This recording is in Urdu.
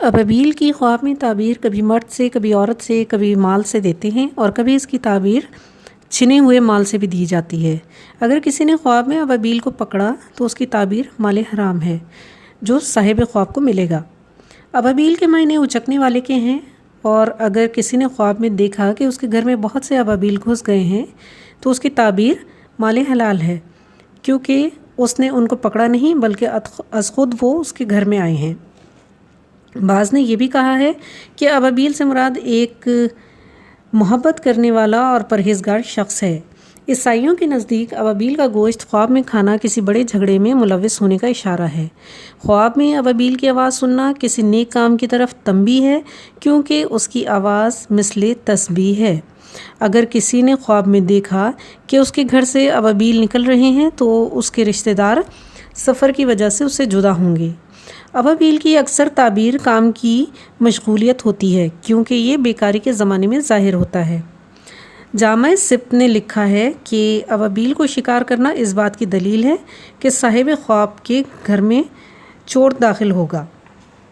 ابابیل کی خواب میں تعبیر کبھی مرد سے، کبھی عورت سے، کبھی مال سے دیتے ہیں اور کبھی اس کی تعبیر چھنے ہوئے مال سے بھی دی جاتی ہے۔ اگر کسی نے خواب میں ابابیل کو پکڑا تو اس کی تعبیر مال حرام ہے جو صاحب خواب کو ملے گا۔ ابابیل کے معنی اچکنے والے کے ہیں، اور اگر کسی نے خواب میں دیکھا کہ اس کے گھر میں بہت سے ابابیل گھس گئے ہیں تو اس کی تعبیر مال حلال ہے، کیونکہ اس نے ان کو پکڑا نہیں بلکہ از خود وہ اس کے گھر میں آئے ہیں۔ بعض نے یہ بھی کہا ہے کہ ابابیل سے مراد ایک محبت کرنے والا اور پرہیزگار شخص ہے۔ عیسائیوں کے نزدیک ابابیل کا گوشت خواب میں کھانا کسی بڑے جھگڑے میں ملوث ہونے کا اشارہ ہے۔ خواب میں ابابیل کی آواز سننا کسی نیک کام کی طرف تنبیہ ہے، کیونکہ اس کی آواز مثل تسبیح ہے۔ اگر کسی نے خواب میں دیکھا کہ اس کے گھر سے ابابیل نکل رہے ہیں تو اس کے رشتہ دار سفر کی وجہ سے اس سے جدا ہوں گے۔ ابابیل کی اکثر تعبیر کام کی مشغولیت ہوتی ہے، کیونکہ یہ بیکاری کے زمانے میں ظاہر ہوتا ہے۔ جامع سبت نے لکھا ہے کہ ابابیل کو شکار کرنا اس بات کی دلیل ہے کہ صاحب خواب کے گھر میں چور داخل ہوگا۔